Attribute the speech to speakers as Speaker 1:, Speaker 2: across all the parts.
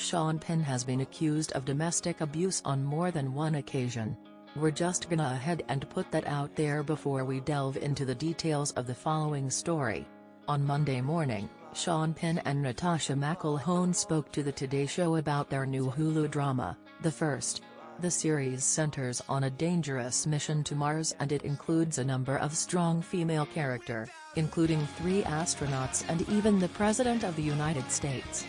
Speaker 1: Sean Penn has been accused of domestic abuse on more than one occasion. We're just gonna ahead and put that out there before we delve into the details of the following story. On Monday morning, Sean Penn and Natascha McElhone spoke to the Today Show about their new Hulu drama, The First. The series centers on a dangerous mission to Mars, and it includes a number of strong female characters, including 3 astronauts and even the President of the United States.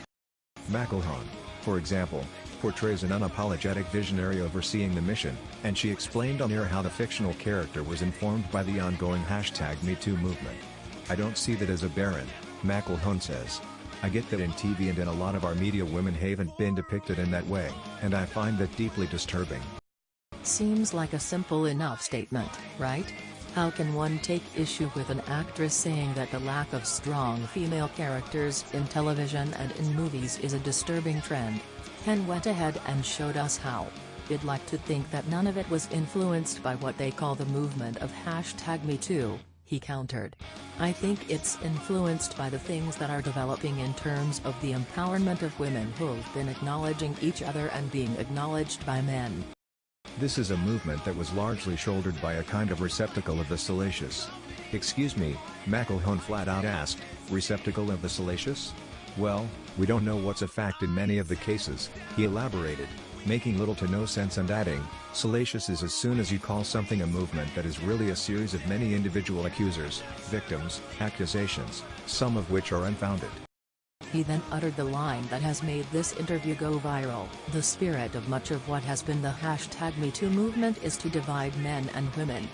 Speaker 2: McElhone, for example, portrays an unapologetic visionary overseeing the mission, and she explained on air how the fictional character was informed by the ongoing #MeToo movement. "I don't see that as a barren," McElhone says. "I get that in TV and in a lot of our media women haven't been depicted in that way, and I find that deeply disturbing."
Speaker 1: Seems like a simple enough statement, right? How can one take issue with an actress saying that the lack of strong female characters in television and in movies is a disturbing trend? Penn went ahead and showed us how. "I'd like to think that none of it was influenced by what they call the movement of #MeToo," he countered. "I think it's influenced by the things that are developing in terms of the empowerment of women who've been acknowledging each other and being acknowledged by men.
Speaker 2: This is a movement that was largely shouldered by a kind of receptacle of the salacious." "Excuse me," McElhone flat out asked, "receptacle of the salacious? Well, we don't know what's a fact in many of the cases," he elaborated, making little to no sense and adding, "Salacious is as soon as you call something a movement that is really a series of many individual accusers, victims, accusations, some of which are unfounded."
Speaker 1: He then uttered the line that has made this interview go viral: "The spirit of much of what has been the #MeToo movement is to divide men and women."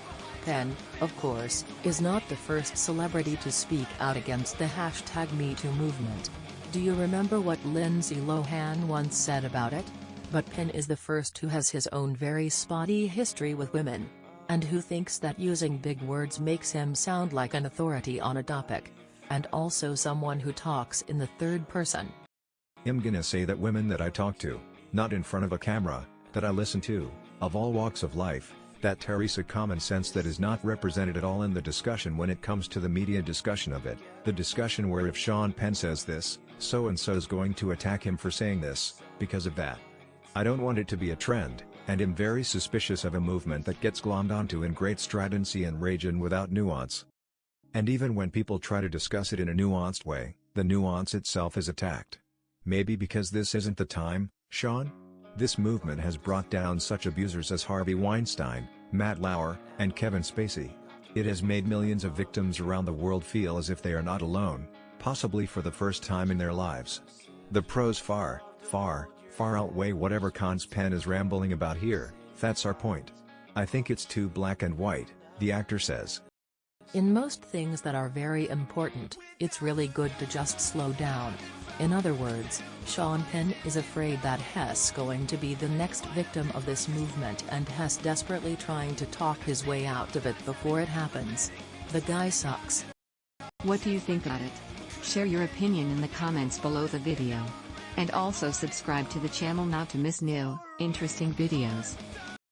Speaker 1: Penn, of course, is not the first celebrity to speak out against the #MeToo movement. Do you remember what Lindsay Lohan once said about it? But Penn is the first who has his own very spotty history with women. And who thinks that using big words makes him sound like an authority on a topic. And also someone who talks in the third person.
Speaker 2: "I'm gonna say that women that I talk to, not in front of a camera, that I listen to, of all walks of life, that Teresa common sense that is not represented at all in the discussion when it comes to the media discussion of it, the discussion where if Sean Penn says this, so-and-so's going to attack him for saying this, because of that. I don't want it to be a trend, and am very suspicious of a movement that gets glommed onto in great stridency and rage and without nuance. And even when people try to discuss it in a nuanced way, the nuance itself is attacked. Maybe because this isn't the time, Sean? This movement has brought down such abusers as Harvey Weinstein, Matt Lauer, and Kevin Spacey. It has made millions of victims around the world feel as if they are not alone, possibly for the first time in their lives. The pros far outweigh whatever cons Penn is rambling about here, that's our point. I think it's too black and white," the actor says.
Speaker 1: "In most things that are very important, it's really good to just slow down." In other words, Sean Penn is afraid that Hess going to be the next victim of this movement, and Hess desperately trying to talk his way out of it before it happens. The guy sucks.
Speaker 3: What do you think about it? Share your opinion in the comments below the video. And also subscribe to the channel not to miss new, interesting videos.